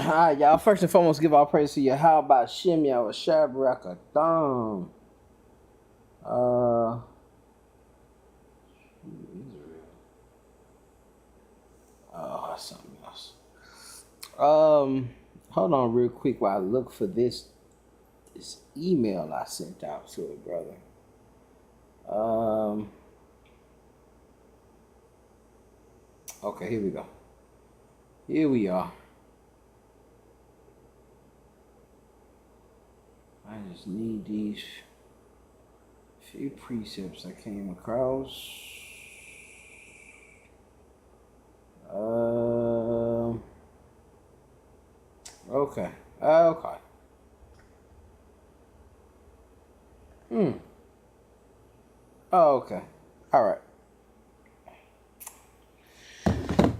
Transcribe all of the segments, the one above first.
Alright, y'all. First and foremost, give all praise to you. How about Shimya or Shabrakatham? Uh, something else. Hold on real quick while I look for this email I sent out to it, brother. Okay, here we go. Here we are. I just need these few precepts I came across. Okay. Okay. Oh, okay. All right.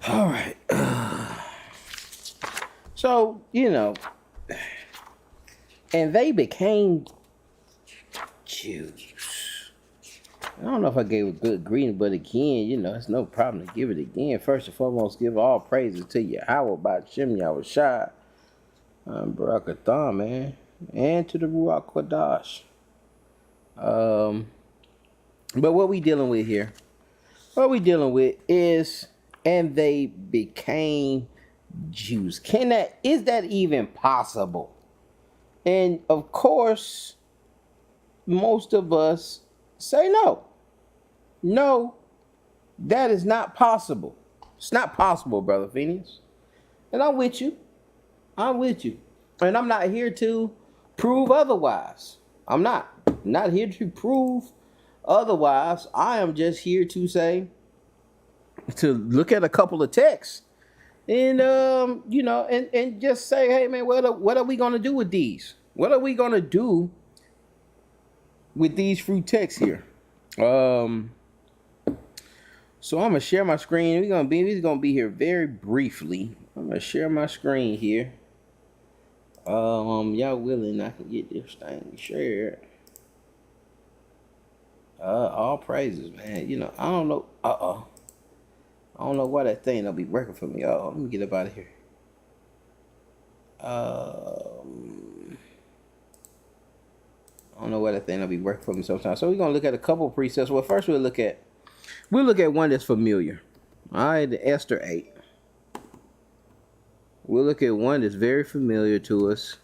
All right. So, and they became Jews. I don't know if I gave a good greeting, but again, it's no problem to give it again. First and foremost, give all praises to Yahweh by Shem Yahushai, Barakathon, man, and to the Ruach Kodash. But what we dealing with here? What we dealing with is, and they became Jews. Is that even possible? And of course, most of us say no. No, that is not possible. It's not possible, Brother Phineas. And I'm with you. I'm with you. And I'm not here to prove otherwise. I'm not here to prove otherwise. I am just here to say, to look at a couple of texts and and just say, hey man, what are we gonna do with these? What are we gonna do with these fruit texts here? So I'm gonna share my screen. We're gonna be here very briefly. I'm gonna share my screen here. Y'all willing? I can get this thing shared. All praises, man. I don't know. I don't know why that thing don't be working for me. Let me get up out of here. I don't know why that thing don't be working for me sometimes. So we're gonna look at a couple of precepts. Well, first we'll look at one that's familiar. All right, the Esther 8. We'll look at one that's very familiar to us.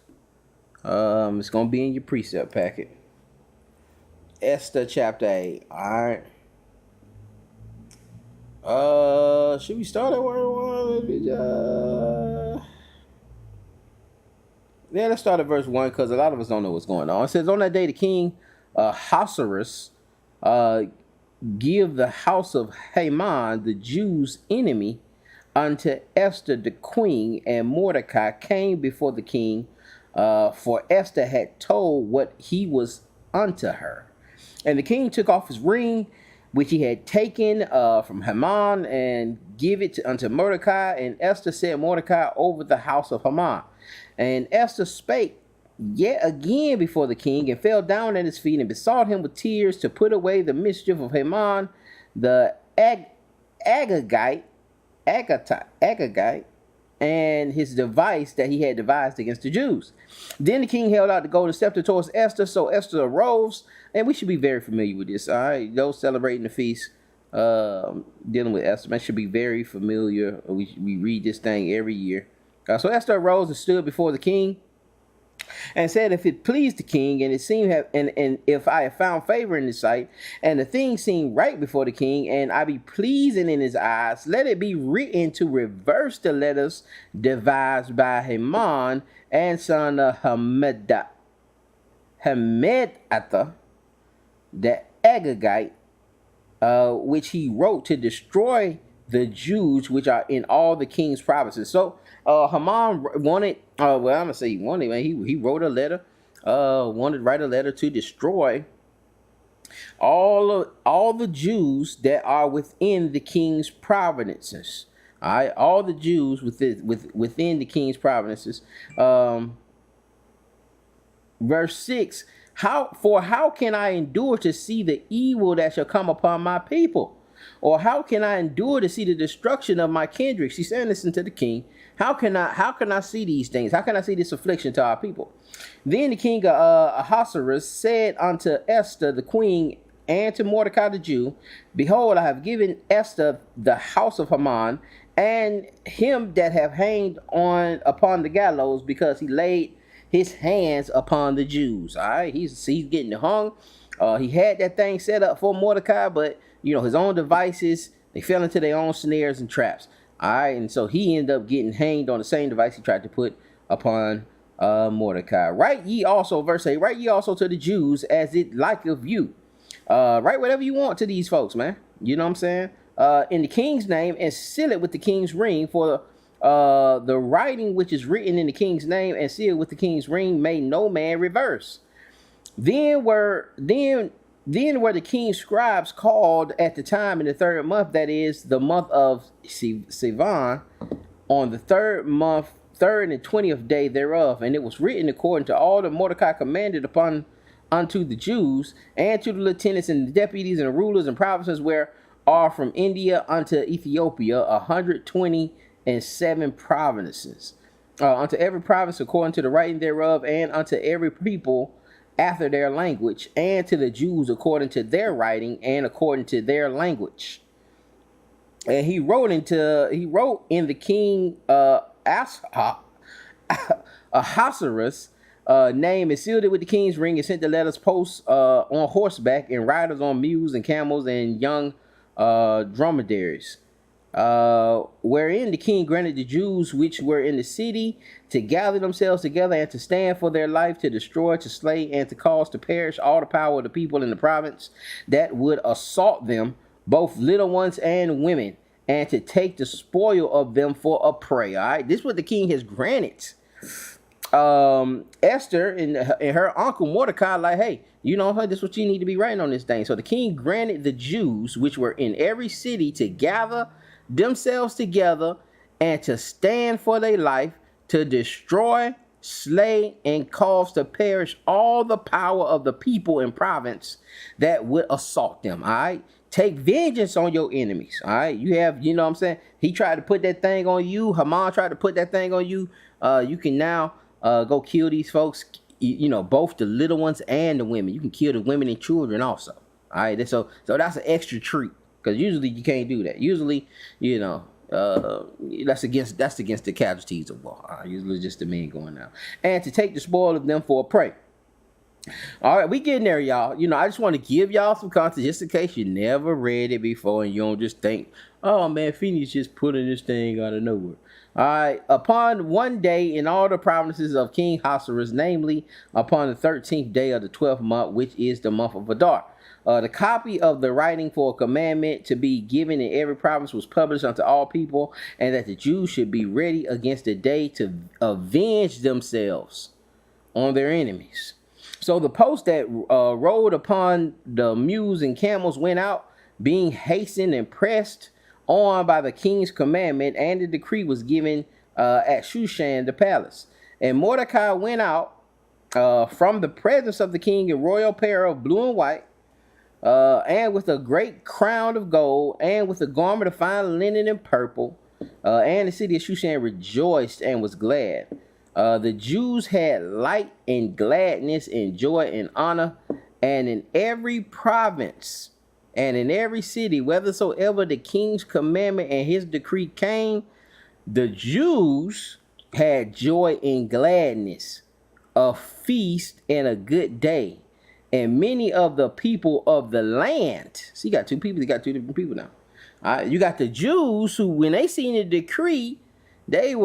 It's gonna be in your precept packet. Esther chapter 8. All right. Should we start at word one? Yeah, let's start at verse 1 because a lot of us don't know what's going on. It says, on that day the king Ahasuerus give the house of Haman, the Jews' enemy, unto Esther the queen, and Mordecai came before the king, for Esther had told what he was unto her. And the king took off his ring, which he had taken from Haman, and give it unto Mordecai. And Esther set Mordecai over the house of Haman. And Esther spake yet again before the king, and fell down at his feet, and besought him with tears to put away the mischief of Haman, the Agagite, and his device that he had devised against the Jews. Then the king held out the golden scepter towards Esther, so Esther arose, and we should be very familiar with this. All right, those celebrating the feast, dealing with Esther, man, should be very familiar. We read this thing every year. So Esther arose and stood before the king, and said, if it pleased the king, and it seemed and if I have found favor in his sight, and the thing seemed right before the king, and I be pleasing in his eyes, let it be written to reverse the letters devised by Haman and son of Hammedatha, the Agagite, which he wrote to destroy the Jews which are in all the king's provinces. So Haman wanted, I'm gonna say he wanted, man. He wrote a letter, wanted to write a letter to destroy all the Jews that are within the king's provinces. All right, all the Jews within the king's provinces. Verse 6. How can I endure to see the evil that shall come upon my people? Or how can I endure to see the destruction of my kindred? She's saying this to the king. How can I see these things? How can I see this affliction to our people? Then the king Ahasuerus said unto Esther the queen and to Mordecai the Jew, behold, I have given Esther the house of Haman, and him that have hanged on upon the gallows, because he laid his hands upon the Jews. All right, he's getting hung. He had that thing set up for Mordecai, but his own devices, they fell into their own snares and traps. All right, and so he ended up getting hanged on the same device he tried to put upon Mordecai. Write ye also, verse 8, write ye also to the Jews as it like of you. Write whatever you want to these folks, man. You know what I'm saying? In the king's name, and seal it with the king's ring, for the writing which is written in the king's name and sealed with the king's ring may no man reverse. Then were the king's scribes called at the time in the 3rd month, that is the month of Sivan, on the 3rd month, 3rd and 20th day thereof, and it was written according to all that Mordecai commanded upon unto the Jews, and to the lieutenants and the deputies and the rulers and provinces where are from India unto Ethiopia 127 provinces, unto every province according to the writing thereof, and unto every people after their language, and to the Jews according to their writing and according to their language. And he wrote in the king Ahasuerus name, and sealed it with the king's ring, and sent the letters post on horseback, and riders on mules and camels and young dromedaries, wherein the king granted the Jews which were in the city to gather themselves together and to stand for their life, to destroy, to slay, and to cause to perish all the power of the people in the province that would assault them, both little ones and women, and to take the spoil of them for a prey. All right, this is what the king has granted Esther and her uncle Mordecai, like, hey, this is what you need to be writing on this thing. So the king granted the Jews which were in every city to gather themselves together and to stand for their life, to destroy, slay, and cause to perish all the power of the people in province that would assault them. All right, take vengeance on your enemies. All right, you have, what I'm saying, he tried to put that thing on you, Haman tried to put that thing on you. You can now go kill these folks, both the little ones and the women. You can kill the women and children also. All right, so that's an extra treat, because usually you can't do that. Usually, that's against the casualties of war. Usually just the men going out, and to take the spoil of them for a prey. All right, we getting there, y'all. I just want to give y'all some content just in case you never read it before and you don't just think, oh man, Phoenix just pulling this thing out of nowhere. All right, upon one day in all the provinces of King Ahasuerus, namely upon the 13th day of the 12th month, which is the month of Adar, the copy of the writing for a commandment to be given in every province was published unto all people, and that the Jews should be ready against the day to avenge themselves on their enemies. So the post that rode upon the mules and camels went out, being hastened and pressed on by the king's commandment, and the decree was given at Shushan the palace. And Mordecai went out from the presence of the king in royal apparel of blue and white, and with a great crown of gold, and with a garment of fine linen and purple. And the city of Shushan rejoiced and was glad. The Jews had light and gladness and joy and honor, and in every province and in every city, whithersoever the king's commandment and his decree came, the Jews had joy and gladness, a feast and a good day. And many of the people of the land, so you got two people, you got two different people now. You got the Jews who, when they seen the decree, they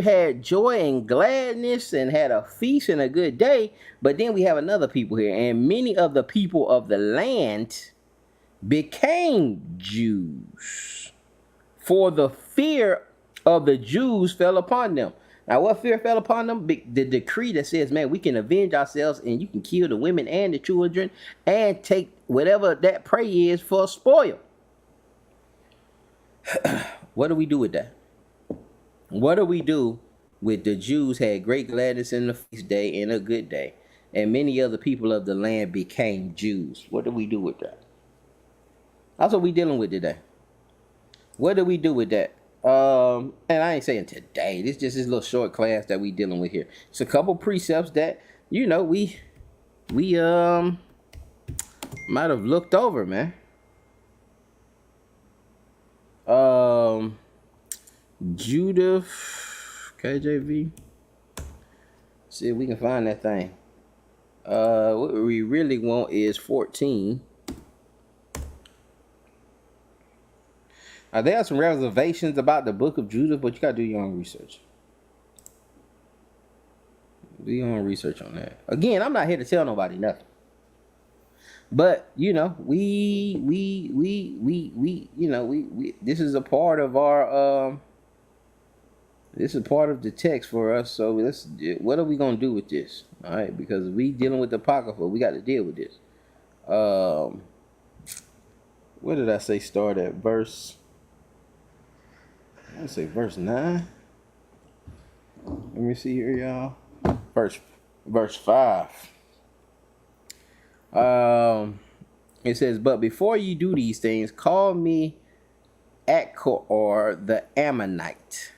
had joy and gladness and had a feast and a good day. But then we have another people here, and many of the people of the land became Jews, for the fear of the Jews fell upon them. Now, what fear fell upon them? The decree that says, man, we can avenge ourselves, and you can kill the women and the children and take whatever that prey is for a spoil. What do we do with that? What do we do with the Jews had great gladness in the feast day and a good day, and many other people of the land became Jews? What do we do with that? That's what we dealing with today. What do we do with that? And I ain't saying today. This just this little short class that we dealing with here. It's a couple precepts that we might have looked over, man. Judith, KJV. See if we can find that thing. What we really want is 14. There are some reservations about the book of Judith, but you gotta do your own research. Do your own research on that. Again, I'm not here to tell nobody nothing. But you know, we this is a part of our this is part of the text for us. So what are we gonna do with this? All right, because we dealing with the Apocrypha, we got to deal with this. What did I say? Start at verse. I say verse 9. Let me see here, y'all. Verse 5. It says, "But before you do these things, call me Achor the Ammonite.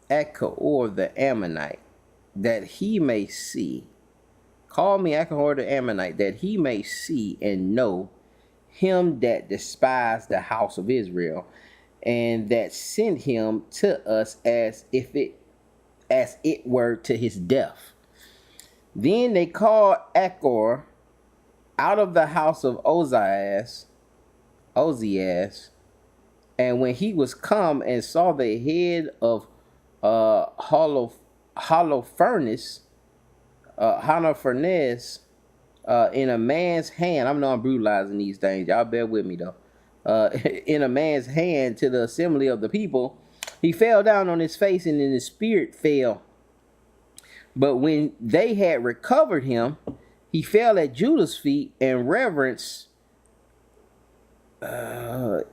Achor the Ammonite, that he may see. Call me Achor the Ammonite, that he may see and know him that despised the house of Israel, and that sent him to us as it were to his death." Then they called Achor out of the house of Ozias, and when he was come and saw the head of Holofernes in a man's hand. I know I'm brutalizing these things. Y'all bear with me though. In a man's hand to the assembly of the people, he fell down on his face, and in his spirit fell. But when they had recovered him, he fell at Judah's feet and reverence.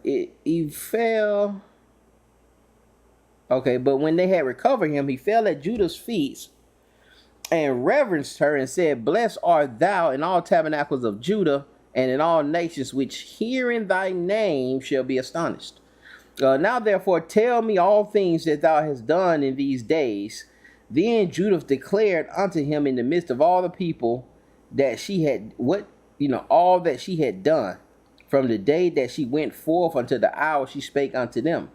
He fell. Okay, but when they had recovered him, he fell at Judah's feet and reverenced her and said, "Blessed art thou in all tabernacles of Judah, and in all nations which hearing thy name shall be astonished. Now therefore tell me all things that thou hast done in these days." Then Judith declared unto him in the midst of all the people that she had all that she had done from the day that she went forth until the hour she spake unto them.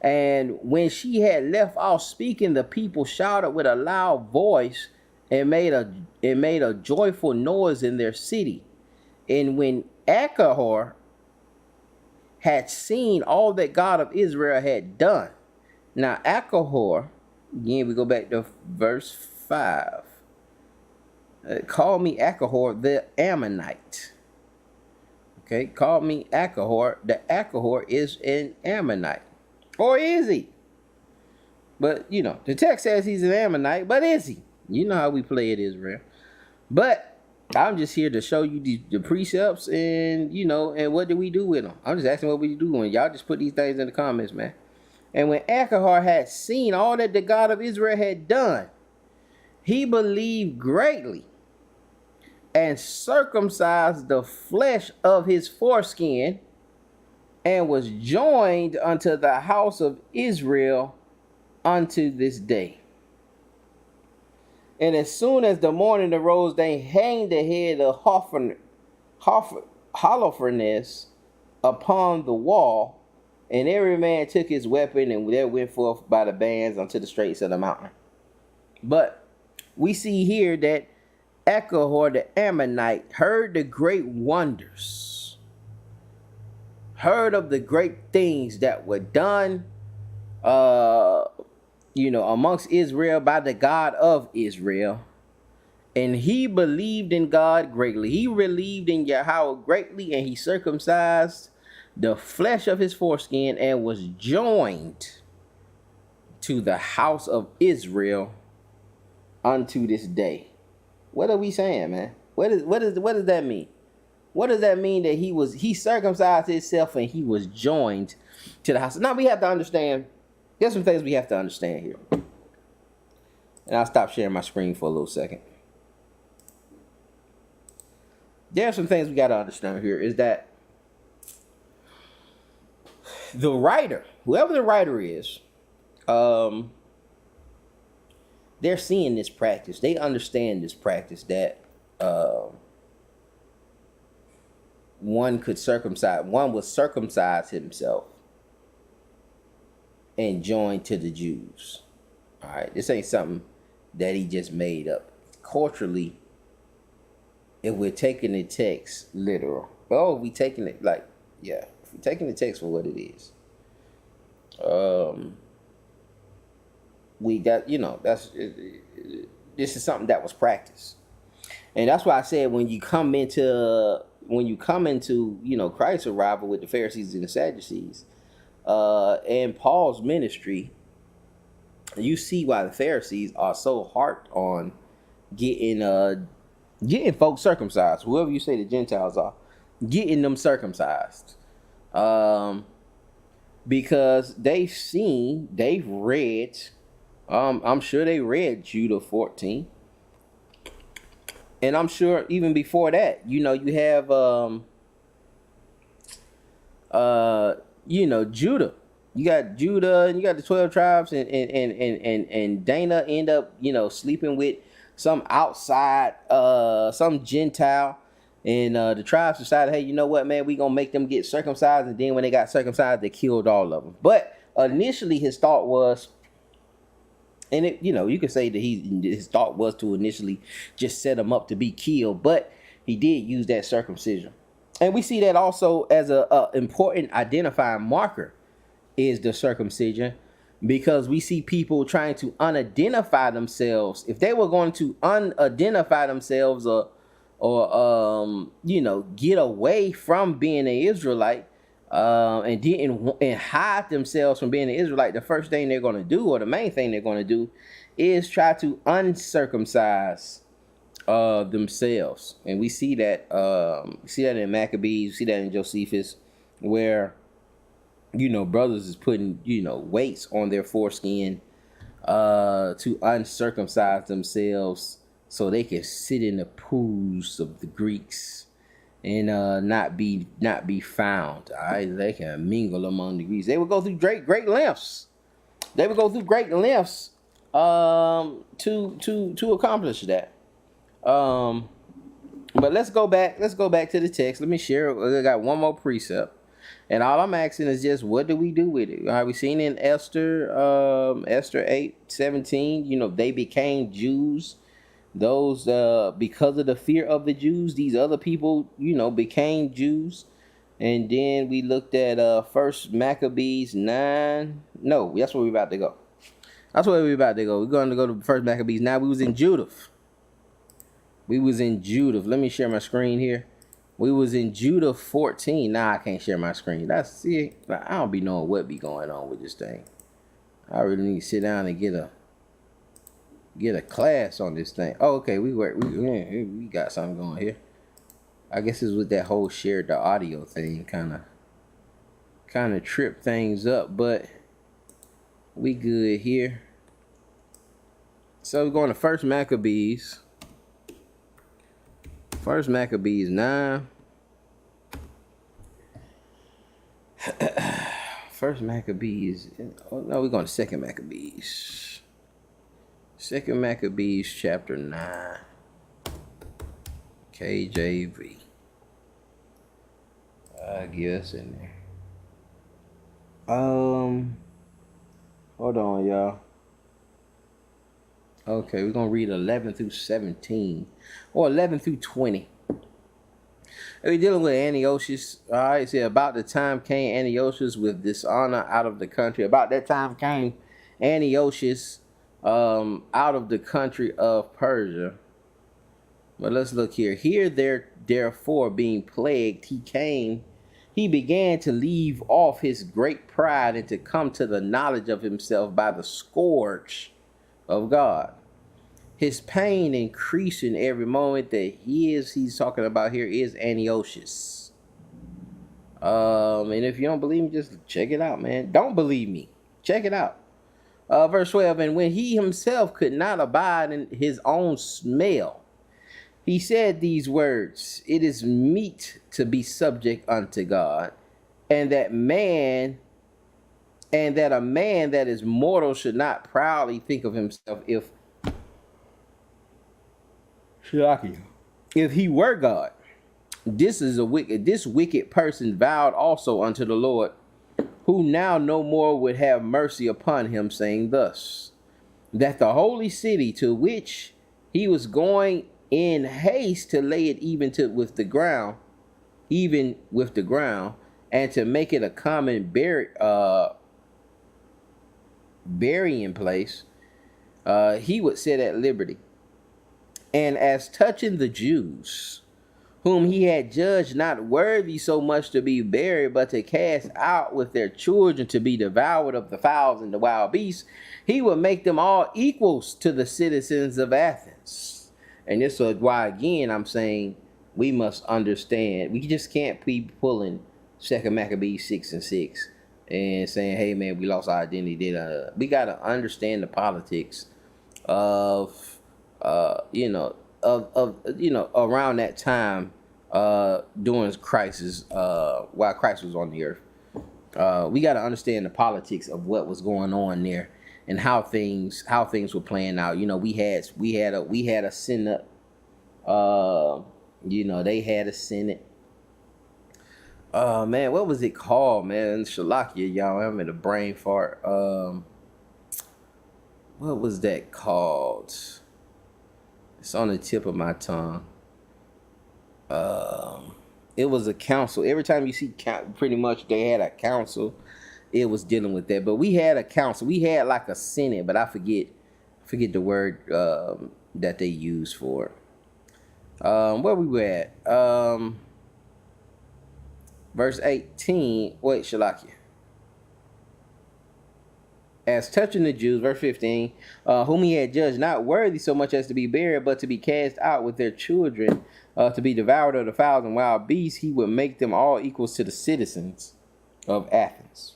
And when she had left off speaking, the people shouted with a loud voice and made a joyful noise in their city. And when Achor had seen all that God of Israel had done. Now Achor, again we go back to verse 5. Call me Achor the Ammonite. Okay, call me Achor. The Achor is an Ammonite. Or is he? But, the text says he's an Ammonite, but is he? You know how we play it, Israel. But I'm just here to show you the precepts and, and what do we do with them. I'm just asking what we do. And y'all just put these things in the comments, man. And when Achor had seen all that the God of Israel had done, he believed greatly and circumcised the flesh of his foreskin and was joined unto the house of Israel unto this day. And as soon as the morning arose, they hanged the head of Holofernes upon the wall, and every man took his weapon, and there went forth by the bands unto the straits of the mountain. But we see here that Achor the Ammonite heard the great wonders, heard of the great things that were done, amongst Israel by the God of Israel. And he believed in God greatly. He believed in Yahweh greatly, and he circumcised the flesh of his foreskin and was joined to the house of Israel unto this day. What are we saying, man? What does that mean? What does that mean that he circumcised himself and he was joined to the house? Now we have to understand, there's some things we have to understand here. And I'll stop sharing my screen for a little second. There are some things we got to understand here is that the writer, whoever the writer is, um, they're seeing this practice. They understand this practice that one would circumcise himself and join to the Jews. All right, this ain't something that he just made up. Culturally, if we're taking the text literal, if we're taking it if we're taking the text for what it is, we got, this is something that was practiced. And that's why I said when you come into Christ's arrival with the Pharisees and the Sadducees, and Paul's ministry, you see why the Pharisees are so hard on getting folks circumcised. Whoever you say the Gentiles are, getting them circumcised, because they've read. I'm sure they read Judah 14. And I'm sure even before that, you have, Judah. You got Judah and you got the 12 tribes, and Dana end up, sleeping with some outside, some Gentile. And the tribes decided, hey, you know what, man, we going to make them get circumcised. And then when they got circumcised, they killed all of them. But initially his thought was, and you could say that his thought was to initially just set him up to be killed, but he did use that circumcision. And we see that also as a important identifying marker is the circumcision, because we see people trying to unidentify themselves. If they were going to unidentify themselves or get away from being an Israelite, and hide themselves from being an Israelite, the first thing they're going to do, or the main thing they're going to do, is try to uncircumcise themselves. And we see that in Maccabees, we see that in Josephus, where brothers is putting weights on their foreskin to uncircumcise themselves so they can sit in the pools of the Greeks and not be found. All right, they can mingle among the Greeks. They would go through great lengths. They would go through great lengths to accomplish that. But let's go back to the text. Let me share. I got one more precept, and all I'm asking is just, what do we do with it? Have we seen in Esther 8:17? They became Jews. Those because of the fear of the Jews, these other people became Jews. And then we looked at First Maccabees 9. No, that's where we're about to go. We're going to go to First Maccabees 9. We was in Judah. Let me share my screen here. We was in Judah 14. Nah, I can't share my screen. I don't be knowing what be going on with this thing. I really need to sit down and get a class on this thing. Oh, okay, we got something going here. I guess it's with that whole share the audio thing kind of trip things up, but we good here. So we're going to First Maccabees 9. First Maccabees. Oh no, we're going to Second Maccabees. Second Maccabees chapter 9. KJV. I guess in there. Hold on, y'all. Okay, we're gonna read 11 through 17, or 11 through 20. We're dealing with Antiochus. All right, see, about the time came Antiochus with dishonor out of the country. About that time came Antiochus out of the country of Persia. But let's look here. Therefore, being plagued, he began to leave off his great pride and to come to the knowledge of himself by the scourge of God. His pain increasing every moment that he's talking about here is Antiochus. And if you don't believe me, just check it out, man. Don't believe me. Check it out. Verse 12, and when he himself could not abide in his own smell, he said these words, it is meet to be subject unto God, and that man and that a man that is mortal should not proudly think of himself if he were God. This wicked person vowed also unto the Lord, who now no more would have mercy upon him, saying thus, that the holy city to which he was going in haste to lay it with the ground, and to make it a common burying place, he would set at liberty. And as touching the Jews, whom he had judged not worthy so much to be buried, but to cast out with their children to be devoured of the fowls and the wild beasts, he would make them all equals to the citizens of Athens. And this is why, again, I'm saying we must understand. We just can't be pulling 2 Maccabees 6:6 and saying, hey, man, we lost our identity. We got to understand the politics of around that time, during crisis, while Christ was on the earth. We got to understand the politics of what was going on there and how things were playing out. We had a Senate. They had a Senate. Man, what was it called, man? Shalakia, y'all. I'm in a brain fart. What was that called? It's on the tip of my tongue. It was a council. Every time you see pretty much they had a council, it was dealing with that. But we had a council. We had like a Senate, but I forget the word that they used for it. Where we were at? Verse 18. Wait, Shalakia. As touching the Jews, verse 15, whom he had judged not worthy so much as to be buried, but to be cast out with their children, to be devoured of the fowls and wild beasts, he would make them all equals to the citizens of Athens.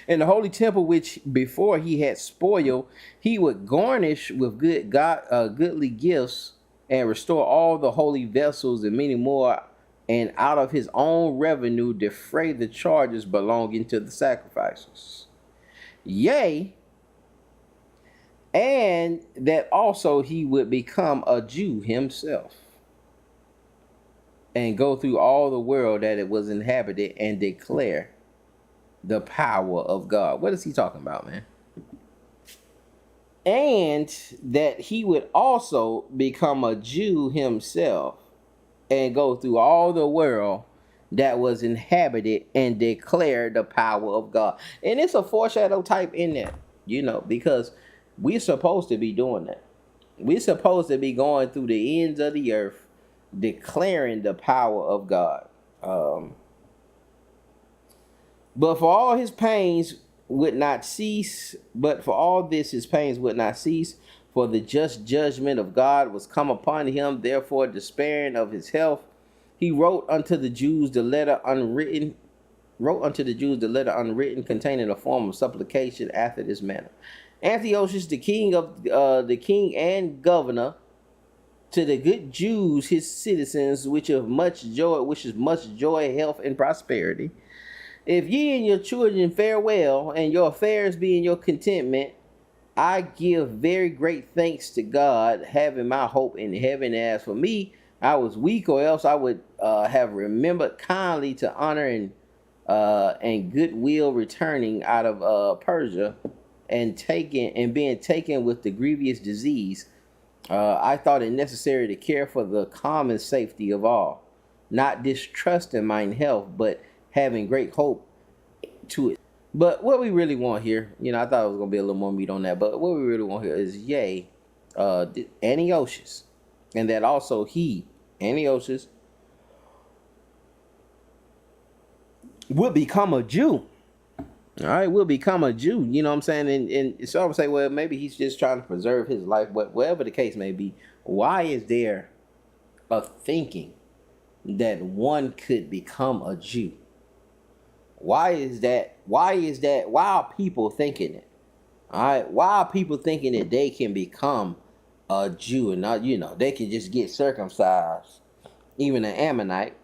In the holy temple, which before he had spoiled, he would garnish with goodly gifts, and restore all the holy vessels and many more, and out of his own revenue defray the charges belonging to the sacrifices. Yea, and that also he would become a Jew himself, and go through all the world that it was inhabited, and declare the power of God. What is he talking about, man? And that he would also become a Jew himself, and go through all the world that was inhabited, and declare the power of God. And it's a foreshadow type in there, because we're supposed to be doing that. We're supposed to be going through the ends of the earth, declaring the power of God. But for all his pains would not cease, for the just judgment of God was come upon him. Therefore, despairing of his health, he wrote unto the Jews the letter unwritten, containing a form of supplication after this manner. Antiochus, the king and governor, to the good Jews, his citizens, which is much joy, health, and prosperity. If ye and your children fare well, and your affairs be in your contentment, I give very great thanks to God, having my hope in heaven. As for me, I was weak, or else I would have remembered kindly to honor and goodwill returning out of Persia, and being taken with the grievous disease. I thought it necessary to care for the common safety of all, not distrusting mine health, but having great hope to it. But what we really want here, I thought it was going to be a little more meat on that, but what we really want here is, Antiochus, and that also Antiochus, will become a Jew. All right, will become a Jew. You know what I'm saying? And so I would say, well, maybe he's just trying to preserve his life, but whatever the case may be, why is there a thinking that one could become a Jew? Why is that? Why are people thinking it? All right, why are people thinking that they can become a Jew and not, they can just get circumcised? Even an Ammonite,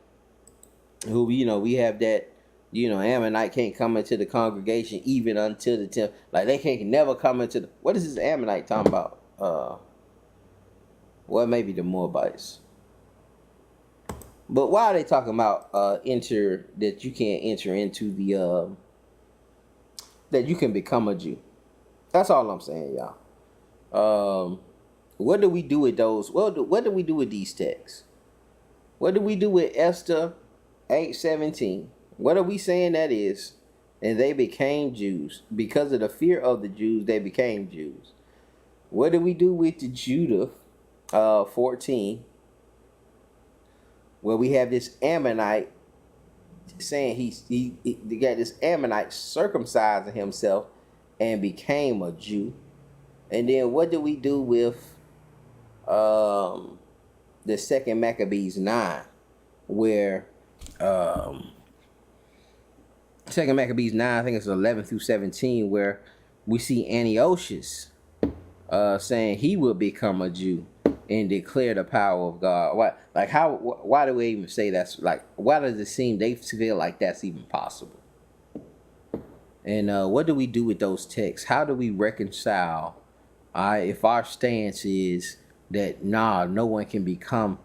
who we have that You know, Ammonite can't come into the congregation even until the temple. Like they can't never come into the. What is this Ammonite talking about? Well, maybe the Moabites. But why are they talking about enter that you can't enter into the that you can become a Jew? That's all I'm saying, y'all. What do we do with those? What do we do with these texts? What do we do with Esther 8:17? What are we saying that is? And they became Jews. Because of the fear of the Jews, they became Jews. What do we do with the Judah 14? Where we have this Ammonite saying he got this Ammonite circumcising himself and became a Jew. And then what do we do with the second Maccabees 9, where second Maccabees 9, I think it's 11 through 17, where we see Antiochus saying he will become a Jew and declare the power of God. Why do we even say that's like, why does it seem they feel like that's even possible? And what do we do with those texts? How do we reconcile if our stance is that no one can become,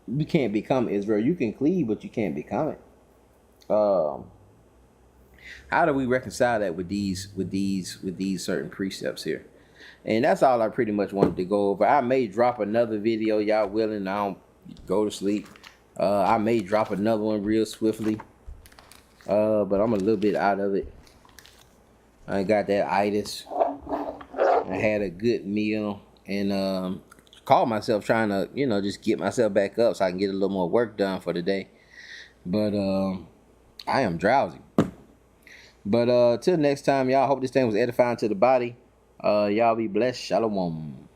you can't become Israel. You can cleave, but you can't become it. How do we reconcile that with these certain precepts here? And that's all I pretty much wanted to go over. I may drop another video, y'all willing. I don't go to sleep. I may drop another one real swiftly. But I'm a little bit out of it. I got that itis. I had a good meal and called myself trying to, just get myself back up so I can get a little more work done for the day. But I am drowsy. But till next time, y'all, hope this thing was edifying to the body. Y'all be blessed. Shalom.